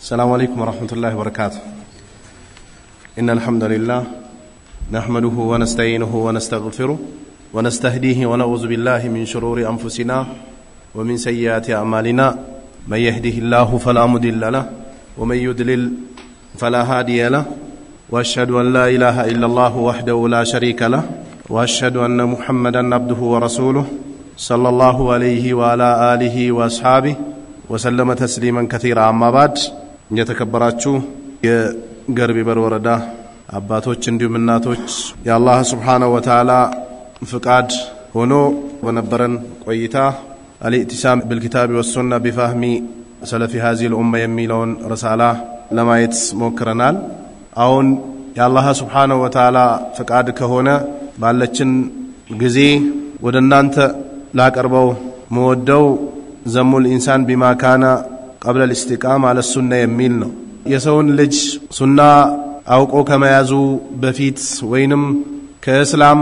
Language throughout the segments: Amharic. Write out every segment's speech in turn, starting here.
السلام عليكم ورحمة الله وبركاته. إن الحمد لله نحمده ونستعينه ونستغفره ونستهديه ونعوذ بالله من شرور أنفسنا ومن سيئات أعمالنا. من يهده الله فلا مضل له ومن يضلل فلا هادي له وأشهد أن لا إله إلا الله وحده لا شريك له وأشهد أن محمدا عبده ورسوله صلى الله عليه وعلى آله وأصحابه وسلم تسليما كثيرا. أما بعد የተከበራችሁ የገርቢ በር ወረዳ አባቶች እንዲሁም እናቶች የአላህ Subhanahu Wa Ta'ala ፍቃድ ሆኖ በነበረን ቆይታ አልኢትሳም بالكتاب والسنة بفهم سلف هذه الأمة የሚለውን ረሳላ ለማየት ሞክረናል። አሁን የአላህ Subhanahu Wa Ta'ala ፍቃድ ከሆነ ባለችን ጊዜ ወደናንተ ላቀርበው መወደው ዘሙል ኢንሳን بما كان قبل الاستقامة على السنة የሚል ነው። የሰውን ልጅ ሱና አውቆ ከመያዙ በፊት ወይንም ከእስላም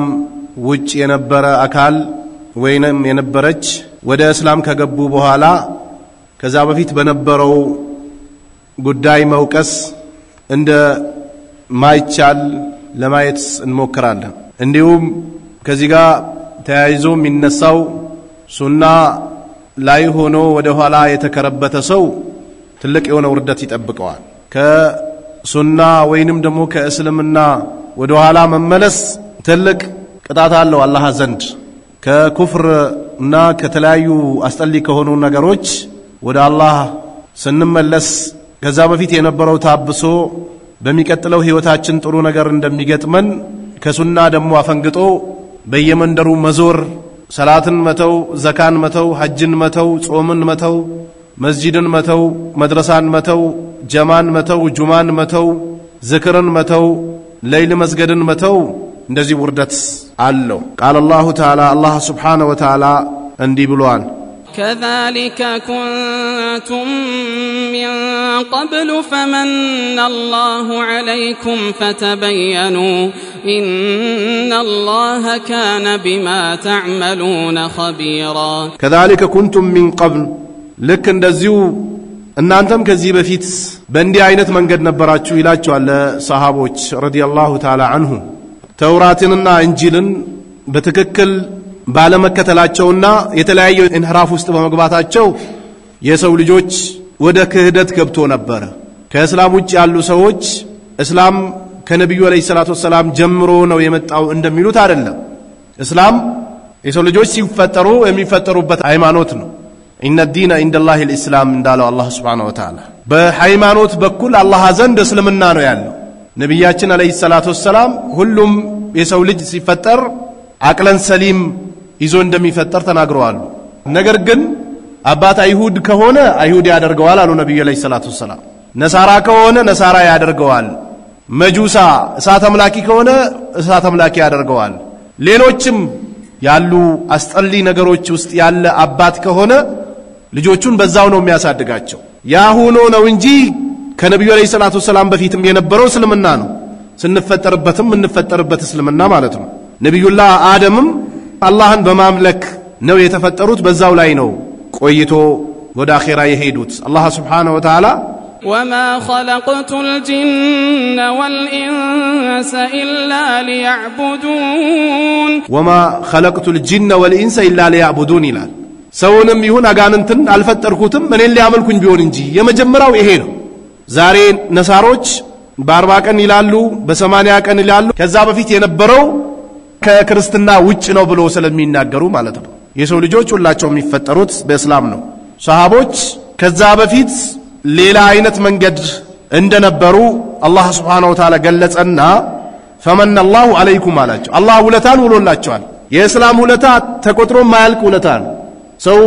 ውጭ የነበረ አካል ወይንም የነበረች ወደ እስላም ከገቡ በኋላ ከዛ በፊት በነበረው ጉዳይ መውቀስ እንደ ማይቻል ለማየት እንሞክራለን። እንዲሁም ከዚህ ጋር ተያይዞ የሚነሳው ሱና ላይ ሆኖ ወደ ኋላ የተከረበተ ሰው ትልቅ የሆነ ውርደት ይጠብቀዋል። ከሱና ወይንም ደግሞ ከእስልምና ወደ ኋላ መመለስ ትልቅ ቅጣት አለው አላህ ዘንድ። ከኩፍርና ከተለያዩ አስጠሊ ከሆኑ ነገሮች ወደ አላህ ስንመለስ ከዛ በፊት የነበረው ታብሶ በሚቀጥለው ህይወታችን ጥሩ ነገር እንደሚገጥመን ከሱና ደግሞ አፈንግጦ በየመንደሩ መዞር ሰላትን መተው ዘካን መተው ሐጅን መተው ጾምን መተው መስጂድን መተው መድረሳን መተው ጀማን መተው ጁማን መተው ዝክርን መተው ለይል መስገድን መተው እንደዚህ ውርደት አለው። قال الله تعالى الله سبحانه وتعالى እንዲህ ብሏል كذلك كنتم من قبل فمن الله عليكم فتبينوا إن الله كان بما تعملون خبيرا. كذلك كنتم من قبل لك እንደዚሁ እናንተም ከዚህ በፊት በእንዲህ አይነት መንገድ ነበራችሁ ይላቸዋል ሰሃቦች ረዲየላሁ ተዓላ عنهم ተውራትንና እንጂልን በትክክል ባለመከተላቸውና የተለያየ እንህራፍ ውስጥ በመግባታቸው የሰው ልጆች ወደ ክህደት ገብቶ ነበር። ከእስላም ውጭ ያሉ ሰዎች እስላም ከነብዩ አለይሂ ሰላቱ ወሰለም ጀምሮ ነው የመጣው እንደሚሉት አይደለም። እስላም የሰው ልጆች ሲፈጠሩ የሚፈጠሩበት ሃይማኖት ነው። ኢነ ዲነ ኢንደላሂ الاسلام እንዳለው አላህ Subhanahu Wa Ta'ala በሃይማኖት በኩል አላህ ዘንድ እስልምና ነው ያለው። ነብያችን አለይሂ ሰላቱ ወሰለም ሁሉም የሰው ልጅ ሲፈጠር አቅለን ሰሊም ይዞ እንደሚፈጠር ተናግረዋል። ነገር ግን አባት አይሁድ ከሆነ አይሁድ ያደርገዋል አሉ ነብዩ አለይሂ ሰላቱ ወሰለም። ነሳራ ከሆነ ነሳራ ያደርገዋል። መጁሳ እሳት አምላኪ ከሆነ እሳት አምላኪ ያደርገዋል። ሌሎችም ያሉ አስጠሊ ነገሮች ውስጥ ያለ አባት ከሆነ ልጆቹን በዛው ነው የሚያሳድጋቸው። ያ ሆኖ ነው እንጂ ከነብዩ አለይሂ ሰላቱ ወሰለም በፊትም የነበረው እስልምና ነው። ስንፈጠርበትም እንፈጠርበት እስልምና ማለት ነው። ነብዩላህ አደምም አላህን በማምለክ ነው የተፈጠሩት። በዛው ላይ ነው ቆይቶ ወደ አኺራ የሄዱት። አላህ Subhanahu Wa Ta'ala وما خلقت الجن والإنس إلا ليعبدون وما خلقت الجن والإنس إلا ليعبدون ይላል። ሰውንም ይሁን አጋንንትን አልፈጠርኩትም እኔን ሊያመልኩኝ ቢሆን እንጂ። የመጀመሪያው ይሄ ነው። ዛሬ ነሳሮች በ40 ቀን ይላሉ በ80 ቀን ይላሉ። ከዛ በፊት የነበረው ከክርስትና ውጭ ነው ብሎ ስለሚናገሩ ማለት ነው። የሰው ልጆች ሁላቸው የሚፈጠሩት በእስላም ነው። ሰሃቦች ከዛ በፊት ሌላ አይነት መንገድ እንደነበሩ አላህ Subhanahu Wa Ta'ala ገለጸና فمن الله عليكم አላቸው። አላህ ውለታን ውሎላቸዋል። የእስላም ውለታ ተቆጥሮ ማያልቅ ውለታ ነው። ሰው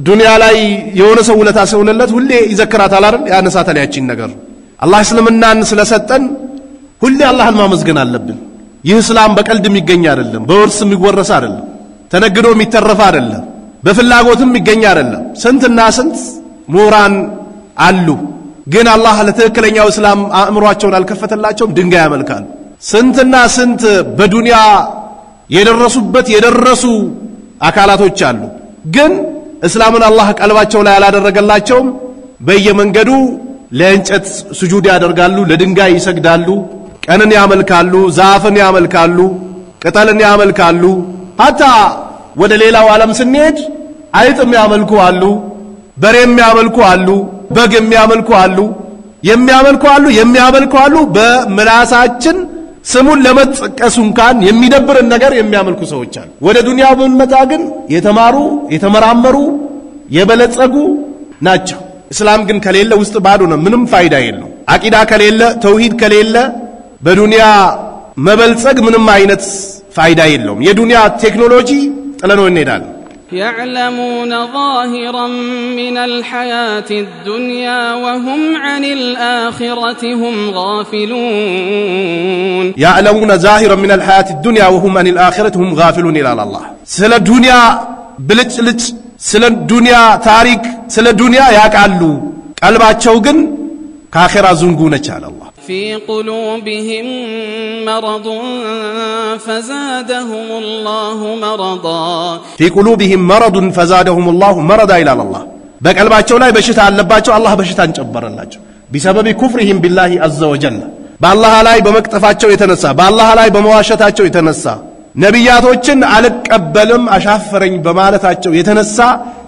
ዱንያ ላይ የሆነ ሰው ውለታ ሲውልለት ሁሌ ይዘክራታል አይደል? ያነሳታል ያቺን ነገር። አላህ እስልምናን ስለሰጠን ሁሌ አላህን ማመስገን አለብን። ይህ እስላም በቀልድ የሚገኝ አይደለም፣ በወርስ የሚወረስ አይደለም፣ ተነግዶ የሚተረፍ አይደለም፣ በፍላጎትም የሚገኝ አይደለም። ስንትና ስንት ሙራን አሉ ግን አላህ ለተከለኛው እስላም አእምሮአቸውን አልከፈተላቸውም፣ ድንጋይ ያመልካሉ። ስንትና ስንት በዱንያ የደረሱበት የደረሱ አካላቶች አሉ ግን እስላምን አላህ ቀልባቸው ላይ ያላደረገላቸው በየመንገዱ ለእንጨት ስጁድ ያደርጋሉ ለድንጋይ ይሰግዳሉ ቀንን ያመልካሉ ዛፍን ያመልካሉ ቅጠልን ያመልካሉ hatta ወደ ሌላው ዓለም ስንሄድ አይጥም ያመልኩ አሉ በሬም ያመልኩ አሉ በግም ያመልኩ አሉ የሚያመልኩ አሉ በመላሳችን ስሙን ለመጥቀስ እንኳን የሚደብርን ነገር የሚያመልኩ ሰዎች አሉ ወደ ዱንያው ብንመጣ ግን የተማሩ የተመራመሩ የበለጸጉ ናቸው እስላም ግን ከሌለ ውስጥ ባዶ ነው ምንም ፋይዳ የለው አቂዳ ከሌለ ተውሂድ ከሌለ በዱንያ መበልጸግ ምንም አይነት ፋይዳ የለውም የዱንያ ቴክኖሎጂ ጥለነው እንሄዳለን يعلمون ظاهرا من الحياة الدنيا وهم عن الآخرة هم غافلون يعلمون ظاهرا من الحياة الدنيا وهم عن الآخرة هم غافلون إلى الله سل الدنيا بلج سل الدنيا تاريخ سل الدنيا يقالو قلباچو ግን ከአኺራ ዝንጉ ነች አለ አላህ في قلوبهم مرض فزادهم الله مرضا في قلوبهم مرض فزادهم الله مرضا إلى الله በቀልባቸው ላይ በሽታ አለባቸው አላህ በሽታን ጨመረላቸው بسبب كفرهم بالله عز وجل በአላህ ላይ በመቅጠፋቸው የተነሳ በአላህ ላይ በመዋሸታቸው የተነሳ ነቢያቶችን አልቀበልም አሻፈረኝ በማለታቸው የተነሳ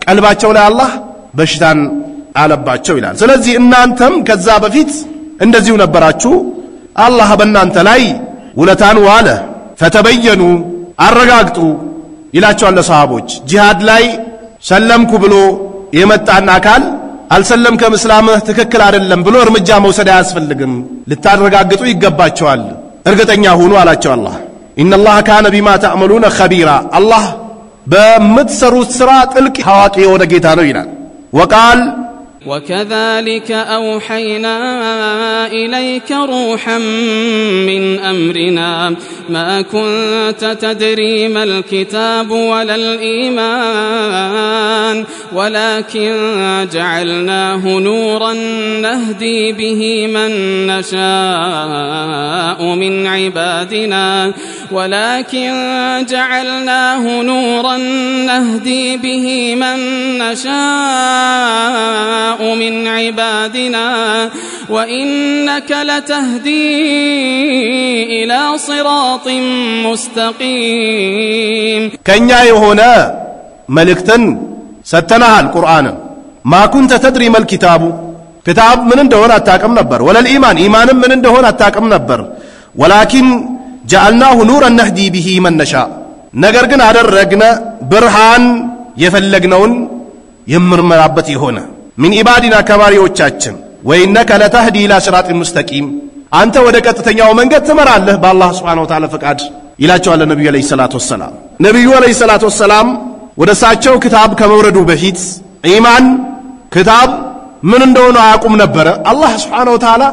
ቀልባቸው ላይ አላህ በሽታን አለባቸው ይላል ስለዚህ እናንተም ከዛ በፊት እንደዚሁ ነበራችሁ አላህ በእናንተ ላይ ውለታን ዋለ ፈተበየኑ አረጋግጡ ይላቸዋል ለሰሃቦች ጂሃድ ላይ ሰለምኩ ብሎ የመጣና አካል አልሰለምከም እስላምህ ትክክል አይደለም ብሎ እርምጃ መውሰድ አያስፈልግም ልታረጋግጡ ይገባቸዋል እርግጠኛ ሁኑ አላቸው አላህ ኢነላህ ካነ ቢማ ተዕመሉነ ኸቢራ አላህ በምትሰሩት ስራ ጥልቅ ሐዋቂ የሆነ ጌታ ነው ይላል وقال وكذلك أوحينا إليك روحا من أمرنا ما كنت تدري ما الكتاب ولا الإيمان ولكن جعلناه نورا نهدي به من نشاء من عبادنا ولكن جعلناه نورا نهدي به من نشاء من عبادنا وإنك لتهدي إلى صراط مستقيم كنيا يهونا ملكتن ستنها القرآن ما كنت تدري ما الكتاب كتاب من اندهون أتاكم نبر ولا الإيمان إيمان من اندهون أتاكم نبر ولكن جعلناه نورا نهدي به من نشاء نقرقنا على الرقنا برهان يفلقنون يمرمرابتي هنا من عبادنا كباريوچاچن وإنك لتهدي إلى صراط مستقيم أنت ودكتتኛው መንገድ ትመራለህ በአላህ Subhanahu Wa Ta'ala ፈቃድ ይላቸዋል ነብዩ አለይሂ ሰላቱ ወሰለም ነብዩ አለይሂ ሰላቱ ወሰለም ወደሳቸው ክታብ ከመውረዱ በፊት ኢማን ክታብ ምን እንደሆነ አያውቁም ነበር አላህ Subhanahu Wa Ta'ala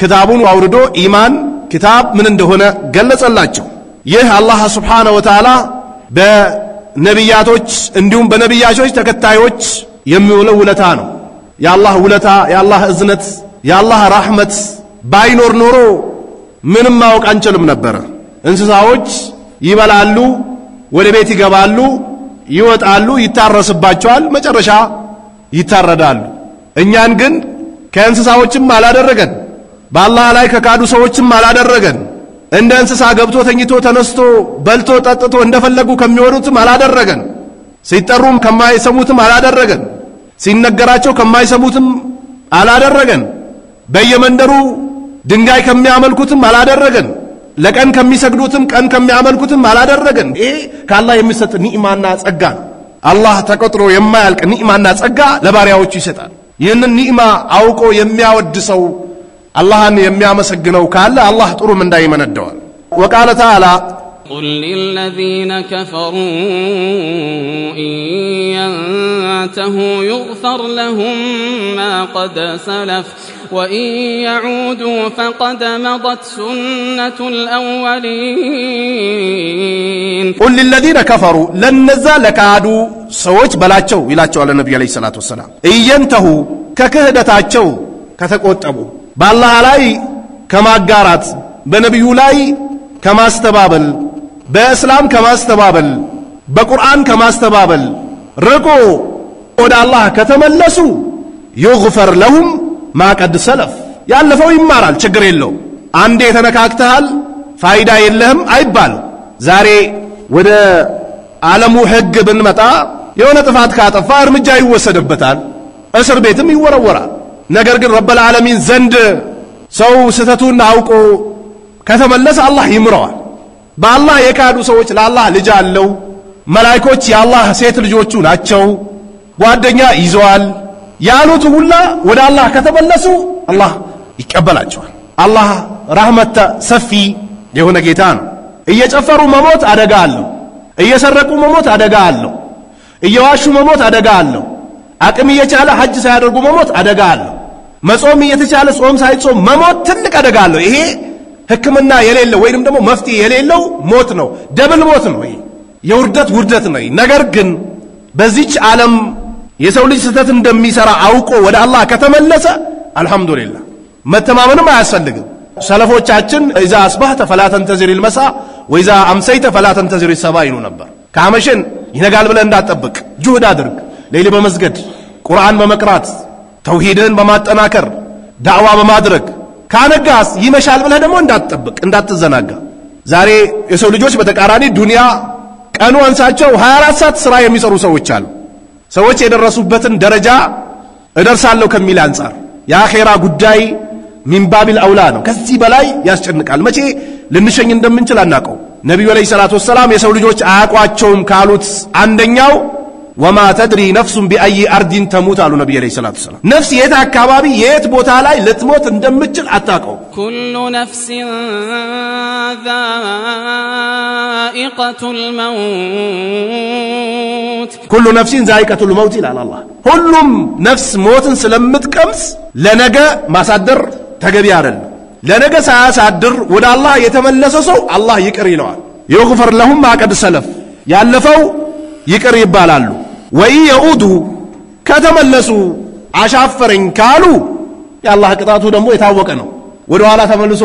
ክታቡን አውርዶ ኢማን ክታብ ምን እንደሆነ ገለጸላቸው ይህ አላህ Subhanahu Wa Ta'ala በነቢያቶች እንዲሁም በነቢያቶች ተከታዮች የሚውለው ውለታ ነው ያላህ ውለታ ያላህ እዝነት ያላህ ረህመት ባይኖር ኖሮ ምንም ማወቅ አንችልም ነበር እንስሳዎች ይበላሉ ወደ ቤት ይገባሉ ይወጣሉ ይታረስባቸዋል መጨረሻ ይታረዳሉ እኛን ግን ከእንስሳዎችም አላደረገን በአላህ ላይ ከካዱ ሰዎችም አላደረገን እንደ እንስሳ ገብቶ ተኝቶ ተነስቶ በልቶ ጠጥቶ እንደፈለጉ ከሚወሩትም አላደረገን ሲጠሩም ከማይሰሙትም አላደረገን ሲነገራቸው ከማይሰሙትም አላደረገን በየመንደሩ ድንጋይ ከሚያመልኩትም አላደረገን ለቀን ከሚሰግዱትም ቀን ከሚያመልኩትም አላደረገን ይሄ ከአላህ የሚሰጥ ኒዕማና ጸጋ አላህ ተቆጥሮ የማያልቅ ኒዕማና ጸጋ ለባሪያዎቹ ይሰጣል ይህንን ኒዕማ አውቆ የሚያወድሰው አላህን የሚያመሰግነው ካለ አላህ ጥሩም እንዳይመነደዋል وقال تعالى قل للذين كفروا إن ينتهوا يغفر لهم ما قد سلف وإن يعودوا فقد مضت سنة الأولين قل للذين كفروا لن نزال كادوا سوج بلاچو ይላቸው አለ ነብዩ አለይሂ ሰላቱ ወሰለም إن ينتهوا ከክህደታቸው ከተቆጠቡ በአላህ ላይ ከማጋራት በነብዩ ላይ ከማስተባበል በእስላም ከማስተባበል በቁርአን ከማስተባበል ርቆ ወደ አላህ ከተመለሱ ይغفر لهم ማቀድ ሰለፍ ያለፈው ይማራል ችግር የለው አንዴ ተነካክተሃል ፋይዳ የለህም አይባል ዛሬ ወደ ዓለሙ ህግ ብንመጣ የሆነ ጥፋት ካጠፋ እርምጃ ይወሰድበታል እስር ቤትም ይወረወራል ነገር ግን ረብ العالمين ዘንድ ሰው ስተቱን አውቆ ከተመለሰ አላህ ይምረዋል በአላህ የካዱ ሰዎች ለአላህ ልጅ አለው መላእክቶች የአላህ ሴት ልጆቹ ናቸው ጓደኛ ይዘዋል ያሉት ሁላ ወደ አላህ ከተመለሱ አላህ ይቀበላቸዋል አላህ ረህመተ ሰፊ የሆነ ጌታ ነው እየጨፈሩ መሞት አደጋ አለው እየሰረቁ መሞት አደጋ አለው እየዋሹ መሞት አደጋ አለው አቅም እየቻለ ሐጅ ሳያደርጉ መሞት አደጋ አለው መጾም እየተቻለ ጾም ሳይጾም መሞት ትልቅ አደጋ አለው ይሄ ህክምና የሌለው ወይንም ደግሞ መፍትሄ የሌለው ሞት ነው ደብል ሞት ነው ይሄ የውርደት ውርደት ነው ነገር ግን በዚች ዓለም የሰው ልጅ ስተት እንደሚሰራ አውቆ ወደ አላህ ከተመለሰ አልহামዱሊላህ መተማመንም አያስፈልግም ሰለፎቻችን اذا اصبحت فلا تنتظر المساء واذا امسيت فلا تنتظر الصباح ይሉ ነበር ካመሸን ይነጋል ብለህ እንዳትጠብቅ ጁህድ አድርግ ሌሊ በመስገድ ቁርአን በመቅራት ተውሂድን በማጠናከር ዳዕዋ በማድረግ ካነጋስ ይመሻል ብለህ ደግሞ እንዳትጠብቅ እንዳትዘናጋ ዛሬ የሰው ልጆች በተቃራኒ ዱንያ ቀኑ አንሳቸው 24 ሰዓት ስራ የሚሰሩ ሰዎች አሉ ሰዎች የደረሱበትን ደረጃ እደርሳለሁ ከሚል አንፃር የአኺራ ጉዳይ ሚንባቢል አውላ ነው ከዚህ በላይ ያስጨንቃል መቼ ልንሸኝ እንደምንችል አናቀው ነብዩ አለይሂ ሰላቱ ወሰለም የሰው ልጆች አያቋቸውም ካሉት አንደኛው ወማ ተድሪ ነፍሱን በአይ አርዲን ተሙት አሉ ነብዩ አለይሂ ሰላቱ ወሰለም ነፍስ የት አካባቢ የት ቦታ ላይ ልትሞት እንደምትችል አታቀው ኩሉ ነፍሲን ዛኢቀቱል መውት ኩሉ ነፍሲን ዛኢቀቱል መውት ይላል አላህ ሁሉም ነፍስ ሞትን ስለምትቀምስ ለነገ ማሳደር ተገቢ አይደለም ለነገ ሳያሳድር ወደ አላህ የተመለሰ ሰው አላህ ይቅር ይለዋል ይغفر لهم ما قد سلف ያለፈው ይቅር ይባላሉ ወይ የኡዱ ከተመለሱ አሻፈረኝ ካሉ ያላህ ቅጣቱ ደግሞ የታወቀ ነው ወደ ኋላ ተመልሶ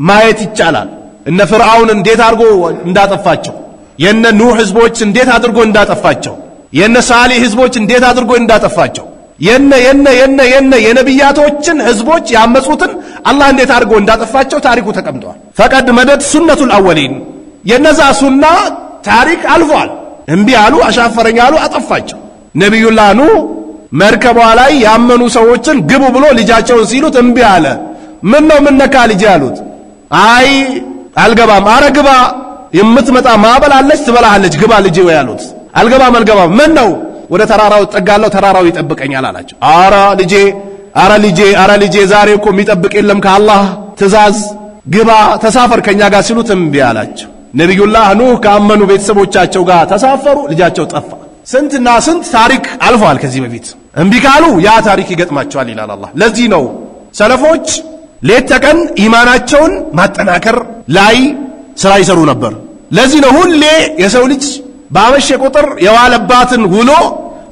ማየት ይቻላል እነ ፍርዓውን እንዴት አድርጎ እንዳጠፋቸው የነ ኑህ ህዝቦች እንዴት አድርጎ እንዳጠፋቸው የነ ሳሊህ ህዝቦች እንዴት አድርጎ እንዳጠፋቸው የነ የነብያቶችን ህዝቦች ያመጹትን አላህ እንዴት አድርጎ እንዳጠፋቸው ታሪኩ ተቀምጧል ፈቀድ መደድ ሱነቱል አወሊን የነዛ ሱና ታሪክ አልፏል እንቢ አሉ አሻፈረኝ አሉ አጠፋቸው ነብዩላህ ኑ መርከቧ ላይ ያመኑ ሰዎችን ግቡ ብሎ ልጃቸውን ሲሉት እንቢ አለ ምን ነው ምን ነካ ልጅ ያሉት አይ አልገባም አረግባ የምትመጣ ማበላለች ትበላሃለች ግባ ልጅ ወይ ያሉት አልገባም ምን ነው ወደ ተራራው ተጠጋለው ተራራው ይጠብቀኛል አላቸው አረ ልጄ ዛሬ እኮ የሚጠብቅ የለም ከአላህ ትእዛዝ ግባ ተሳፈር ከኛ ጋር ሲሉት እንቢ አላቸው ነብዩላህ ኑህ ካመኑ ቤተሰቦቻቸው ጋር ተሳፈሩ ልጃቸው ጠፋ ስንትና ስንት ታሪክ አልፏል ከዚህ በፊት እንቢ ካሉ ያ ታሪክ ይገጥማቸዋል ይላል አላህ ለዚህ ነው ሰለፎች ሌት ተቀን ኢማናቸውን ማጠናከር ላይ ስራ ይሰሩ ነበር ለዚህ ነው ሁሌ የሰው ልጅ ባመሸ ቁጥር የዋለባትን ውሎ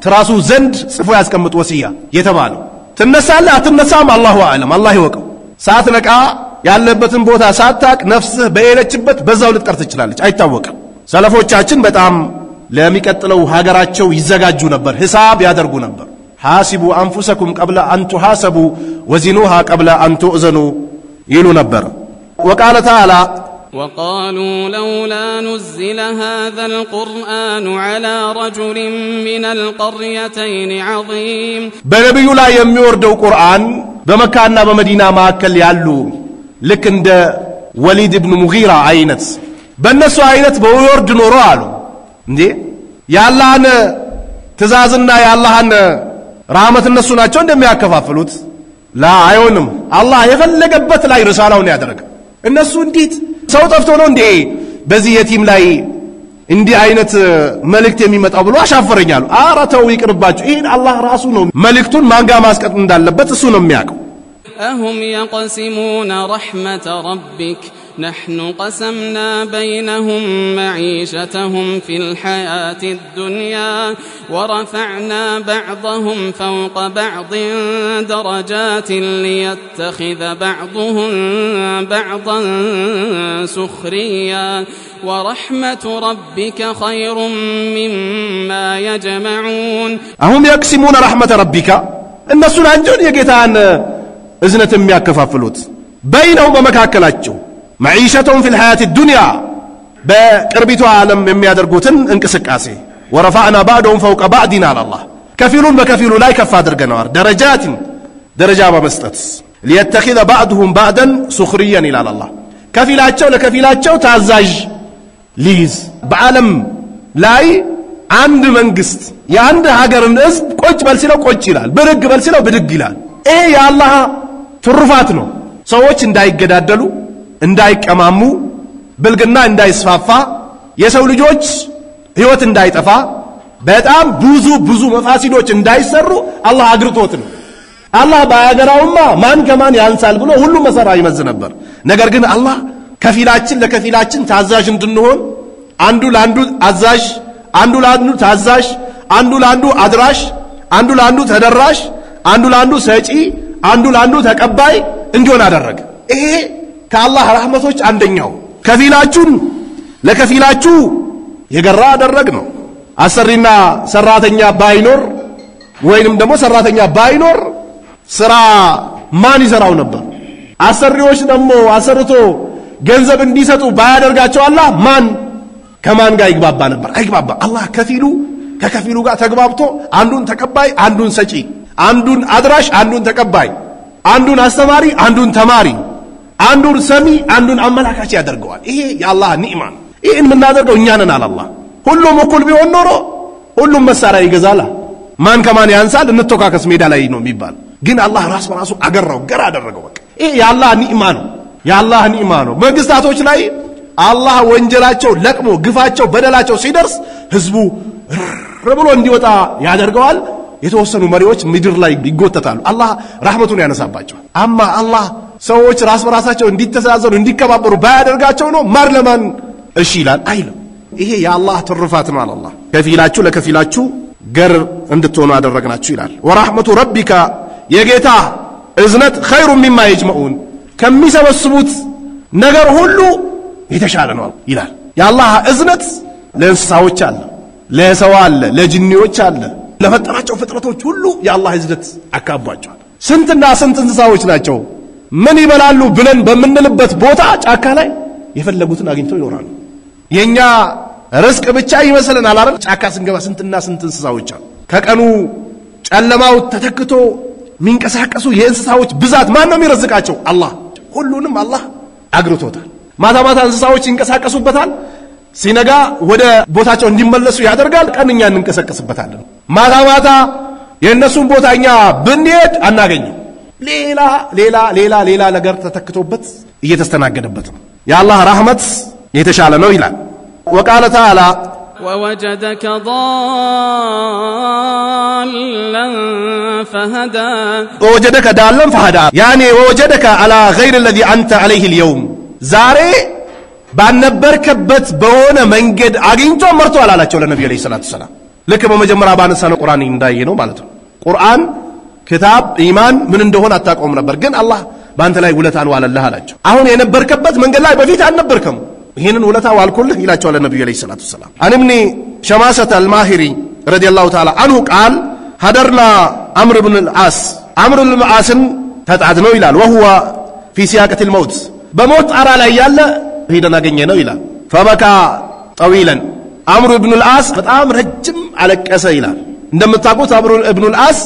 ትራሱ ዘንድ ጽፎ ያስቀምጥ ወሲያ የተባለው ትነሳለህ አትነሳም አላሁ አለም አላህ ይወቀው ሳትነቃ ያለበትን ቦታ ሳታቅ ነፍስህ በእለችበት በዛው ልትቀር ትችላለች አይታወቅም ሰለፎቻችን በጣም ለሚቀጥለው ሀገራቸው ይዘጋጁ ነበር ሂሳብ ያደርጉ ነበር حاسبوا انفسكم قبل ان تحاسبوا وزنوها قبل ان تؤذنوا ይሉ ነበር وقال تعالى وقالوا لولا نزل هذا القرآن على رجل من القريتين عظيم በነብዩ ላይ የሚወርደው ቁርአን በመካና በመዲና ማከል ያሉ ልክ እንደ ወሊድ ኢብኑ ሙጊራ አይነት በእነሱ አይነት በወርድ ኖሮ አሉ እንዴ ያላህን ትእዛዝና ያላህን ረህመት እነሱ ናቸው እንደሚያከፋፍሉት ላ አይሆንም አላህ የፈለገበት ላይ ሪሳላውን ያደረገ እነሱ እንዴት ሰው ጠፍቶ ነው እንዴ በዚህ የቲም ላይ እንዲህ አይነት መልእክት የሚመጣው ብሎ አሻፈረኛሉ አራተው ይቅርባችሁ ይሄን አላህ ራሱ ነው መልእክቱን ማንጋ ማስቀጥ እንዳለበት እሱ ነው የሚያውቀው أهم يقسمون رحمة ربك نحن قسمنا بينهم معيشتهم في الحياة الدنيا ورفعنا بعضهم فوق بعض درجات ليتخذ بعضهم بعضا سخريا ورحمة ربك خير مما يجمعون أهم يقسمون رحمة ربك እነሱ ናቸው የጌታን እዝነት የሚያከፋፍሉት በይነው በመካከላቸው معيشتهم في الحياة الدنيا በቅርቢቷ ዓለም የሚያደርጉትን እንቅስቃሴ ورفعنا بعضهم فوق بعض على الله كفيلون በከፊሉ ላይ ከፍ አድርገናል ደረጃ በመስጠት ليتخذ بعضهم بعضا سخريا الى الله ከፊላቸው ለከፊላቸው ታዛዥ ሊዝ በዓለም ላይ አንድ መንግስት የአንድ ሀገርን ህዝብ ቆጭ በልሲለው ቆጭ ይላል ብድግ በልሲለው ብድግ ይላል ይሄ የአላህ ትሩፋት ነው ሰዎች እንዳይገዳደሉ እንዳይቀማሙ ብልግና እንዳይስፋፋ የሰው ልጆች ህይወት እንዳይጠፋ በጣም ብዙ መፋሲዶች እንዳይሰሩ አላህ አግርቶት ነው አላህ ባያገራውማ ማን ከማን ያንሳል ብሎ ሁሉ መሰራ ይመዝ ነበር ነገር ግን አላህ ከፊላችን ለከፊላችን ታዛዥ እንድንሆን አንዱ ለአንዱ አዛዥ አንዱ ለአንዱ ታዛዥ አንዱ ለአንዱ አድራሽ አንዱ ለአንዱ ተደራሽ አንዱ ለአንዱ ሰጪ አንዱ ለአንዱ ተቀባይ እንዲሆን አደረገ ይሄ ከአላህ ረህመቶች አንደኛው ከፊላችሁን ለከፊላችሁ የገራ አደረግ ነው አሰሪና ሰራተኛ ባይኖር ወይንም ደግሞ ሰራተኛ ባይኖር ስራ ማን ይሰራው ነበር አሰሪዎች ደግሞ አሰርቶ ገንዘብ እንዲሰጡ ባያደርጋቸው አላህ ማን ከማን ጋር ይግባባ ነበር አይግባባ አላህ ከከፊሉ ጋር ተግባብቶ አንዱን ተቀባይ አንዱን ሰጪ አንዱን አድራሽ አንዱን ተቀባይ አንዱን አስተማሪ አንዱን ተማሪ አንዱን ሰሚ አንዱን አመላካች ያደርገዋል ይሄ የአላህ ኒዕማ ነው ይሄን ምናደርገው እኛ ነን አላህ ሁሉም እኩል ቢሆን ኖሮ ሁሉም መሳሪያ ይገዛላ ማን ከማን ያንሳል እንተካከስ ሜዳ ላይ ነው የሚባል ግን አላህ ራሱ አገራው ገራ አደረገው በቃ ይሄ የአላህ ኒዕማ ነው መንግስታቶች ላይ አላህ ወንጀላቸው ለቅሞ ግፋቸው በደላቸው ሲደርስ ህዝቡ ረብሎ እንዲወጣ ያደርገዋል የተወሰኑ መሪዎች ምድር ላይ ይጎተታሉ አላህ ረህመቱን ያነሳባቸዋል አማ አላህ ሰዎች ራሳቸው እንዲተሳሰሩ እንዲከባበሩ ባያደርጋቸው ነው ማር ለማን እሺ ይላል አይልም ይሄ የአላህ ትሩፋት ነው አላህ ከፊላችሁ ለከፊላችሁ ገር እንድትሆኑ አደረግናችሁ ይላል ወራህመቱ ረቢካ የጌታ እዝነት خير مما يجمعون ከሚሰበስቡት ነገር ሁሉ የተሻለ ነው ይላል የአላህ እዝነት ለእንስሳዎች አለ ለሰው አለ ለጅኒዎች አለ ለፈጠራቸው ፍጥረቶች ሁሉ የአላህ እዝነት አካቧቸዋል ስንትና ስንት እንስሳዎች ናቸው ምን ይበላሉ ብለን በመንልበት ቦታ ጫካ ላይ የፈለጉትን አግኝተው ይኖራሉ የኛ ርስቅ ብቻ ይመስለናል አይደል ጫካ ስንገባ ስንትና ስንት እንስሳዎች አሉ ከቀኑ ጨለማው ተተክቶ ሚንቀሳቀሱ የእንስሳዎች ብዛት ማን ነው የሚረዝቃቸው አላህ ሁሉንም አላህ አግርቶታል ማታ እንስሳዎች ይንቀሳቀሱበታል ሲነጋ ወደ ቦታቸው እንዲመለሱ ያደርጋል ቀንኛ እንንቀሳቀስበታለን ማታ የነሱን ቦታኛ ብንሄድ አናገኝም ሌላ ነገር ተተክቶበት እየተስተናገደበት ነው የአላህ ረህመት የተሻለ ነው ይላል وقال تعالى ووجدك ضالا فهدى يعني ووجدك على غير الذي أنت عليه اليوم زاري ባነበርከበት በሆነ መንገድ አግኝቶ መርቶ አላላቸው ለነብዩ አለይሂ ሰላቱ ሰላም ለከ በመጀመሪያ ባነሳነው ቁርአን እንዳየነው ማለት ነው ቁርአን ክታብ ኢማን ምን እንደሆነ አታቆም ነበር ግን አላህ ባንተ ላይ ውለታን ዋለልህ አላቸው አሁን የነበርከበት መንገድ ላይ በፊት አልነበርከም ይሄንን ውለታ ዋልኩልህ ይላቸው ለነብዩ አለይሂ ሰላቱ ሰላም አንምኒ ሸማሰተ አልማሂሪ ረዲየላሁ ተዓላ አንሁ ቃል ሀደርና አምር ኢብኑ አልዓስን ተጣድነው ይላል وهو في سياقة الموت በሞት ጣራ ላይ ያለ ሄደን አገኘነው ይላል فبكى طويلا አምር ኢብኑ አልዓስ በጣም ረጅም አለቀሰ ይላል እንደምታውቁት አምር ኢብኑ አልዓስ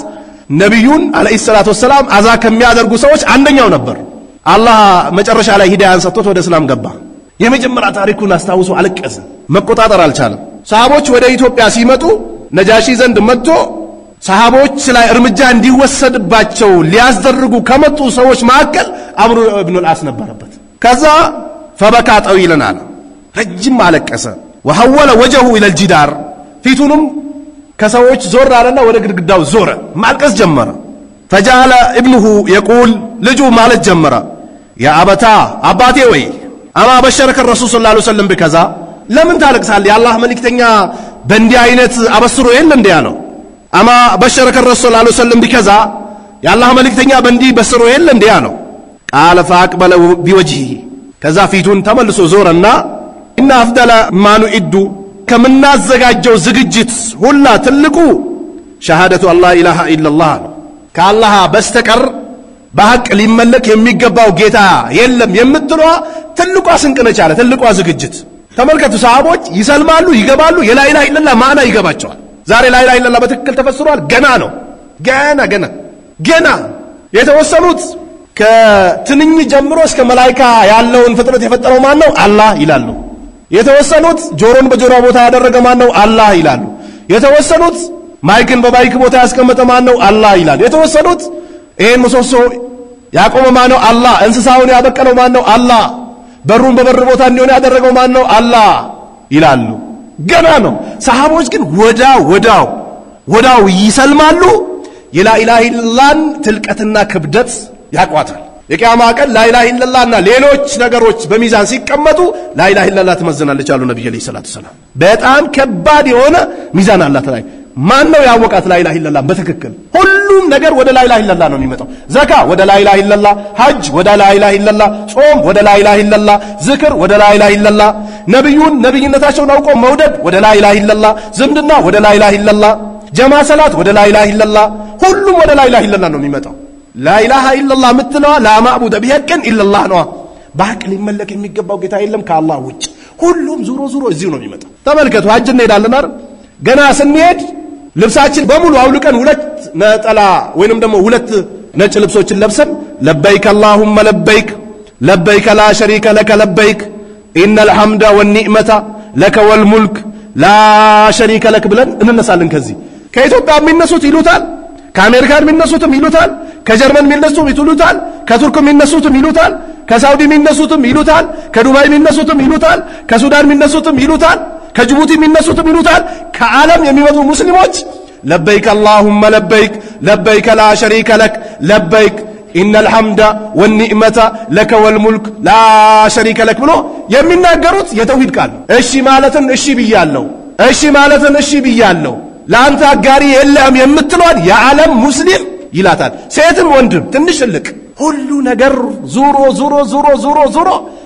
ነብዩን አለይሂ ሰላቱ ሰላም አዛ ከሚያደርጉ ሰዎች አንደኛው ነበር አላህ መጨረሻ ላይ ሂዳያን ሰጥቶት ወደ እስላም ገባ የመጀመሪያ ታሪኩን አስተዋውሶ አለቀሰ መቆጣጠር አልቻለም ሰሃቦች ወደ ኢትዮጵያ ሲመጡ ነጃሺ ዘንድ መጥቶ ሰሃቦች ላይ እርምጃ እንዲወሰድባቸው ሊያስደርጉ ከመጡ ሰዎች መካከል አምር ኢብኑ አልዓስ ነበረበት ከዛ فبكى طويلا على ረጅም አለቀሰ وحول وجهه الى الجدار ፊቱንም ከሰዎች ዞር አለና ወደ ግድግዳው ዞረ ማልቀስ ጀመረ فجعل ابنه يقول ልጁ ማለት ጀመረ يا ابتا አባቴ ወይ اما بشرك الرسول صلى الله عليه وسلم بكذا ለምን ታለቅሳለህ የአላህ መልእክተኛ በእንዲህ አይነት አበስሮ የለ እንደ ያለው اما بشرك الرسول صلى الله عليه وسلم بكذا የአላህ መልእክተኛ በእንዲህ በስሮ የለ እንደ ያለው قال فاقبل بوجهه ከዛ ፊቱን ተመልሶ ዞረና እና አፍደለ ማኑ ኢዱ ከምናዘጋጀው ዝግጅት ሁላ ትልቁ ሸሃደቱ አላህ ኢላሃ ኢላላህ ከአላህ በስተቀር በሐቅ ሊመለክ የሚገባው ጌታ የለም የምትለው ትልቋ ስንቅ ነች አለ ትልቋ ዝግጅት ተመልከቱ ሰሃቦች ይሰልማሉ ይገባሉ የላኢላሃ ኢላላህ ማዕና ይገባቸዋል ዛሬ ላኢላሃ ኢላላህ በትክክል ተፈስሯል ገና ነው ገና የተወሰኑት ከትንኝ ጀምሮ እስከ መላእክት ያለውን ፍጥረት የፈጠረው ማን ነው አላህ ይላሉ የተወሰኑት ጆሮን በጆሮ ቦታ ያደረገ ማን ነው አላህ ይላሉ የተወሰኑት ማይክን በማይክ ቦታ ያስቀመጠ ማን ነው አላህ ይላሉ የተወሰኑት ይሄን ምሰሶ ያቆመ ማን ነው አላህ እንስሳውን ያበቀለው ማን ነው አላህ በሩን በበር ቦታ እንዲሆን ያደረገው ማን ነው አላህ ይላሉ ገና ነው ሰሃቦች ግን ወዳው ይሰልማሉ የላኢላሃ ኢላላህን ትልቀትና ክብደት ያቋታል የቂያማ ቀን ላኢላሃ ኢላላህና ሌሎች ነገሮች በሚዛን ሲቀመጡ ላኢላሃ ኢላላህ ትመዘናለች አሉ ነብዩ ሰለላሁ ዐለይሂ ወሰለም በጣም ከባድ የሆነ ሚዛን አላት ላይ ማን ነው ያወቃት ላኢላሃ ኢላላህ በትክክል ሁሉም ነገር ወደ ላኢላሃ ኢላላህ ነው የሚመጣው ዘካ ወደ ላኢላሃ ኢላላህ ሐጅ ወደ ላኢላሃ ኢላላህ ጾም ወደ ላኢላሃ ኢላላህ ዝክር ወደ ላኢላሃ ኢላላህ ነብይነታቸውን አውቆ መውደድ ወደ ላኢላሃ ኢላላህ ዝምድና ወደ ላኢላሃ ኢላላህ ጀማ ሰላት ወደ ላኢላሃ ኢላላህ ሁሉም ወደ ላኢላሃ ኢላላህ ነው የሚመጣው ላኢላሃ ኢላላህ ምትለዋ ላ ማዕቡደ ቢሐቅን ኢላላህ ነው በሐቅ ሊመለክ የሚገባው ጌታ የለም ከአላህ ውጭ ሁሉም ዙሮ እዚሁ ነው የሚመጣው ተመልከቱ ሐጅ እንሄዳለን አይደል ገና ስንሄድ ልብሳችን በሙሉ አውልቀን ሁለት ነጠላ ወይንም ደግሞ ሁለት ነጭ ልብሶችን ለብሰን ለበይክ አላሁመ ለበይክ ላ ሸሪከ ለከ ለበይክ ኢነል ሐምደ ወኒዕመተ ለከ ወልሙልክ ላ ሸሪከ ለክ ብለን እንነሳለን ከዚህ ከኢትዮጵያ የሚነሱት ይሉታል ከአሜሪካን የሚነሱትም ይሉታል ከጀርመን የሚነሱትም ይሉታል ከቱርክ የሚነሱትም ይሉታል ከሳውዲ የሚነሱትም ይሉታል ከዱባይ የሚነሱትም ይሉታል ከሱዳን የሚነሱትም ይሉታል ከጅቡቲ የሚነሱትም ይሉታል ከዓለም የሚመጡ ሙስሊሞች ለበይክ አላሁመ ለበይክ ላ ሸሪከ ለክ ለበይክ ኢነል ሐምደ ወኒዕመተ ለከ ወልሙልክ ላ ሸሪከ ለክ ብሎ የሚናገሩት የተውሂድ ቃል እሺ ማለትን እሺ ብያለሁ ለአንተ አጋሪ የለም የምትሏን የዓለም ሙስሊም ይላታል ሴትም ወንድም ትንሽ ትልቅ ሁሉ ነገር ዙሮ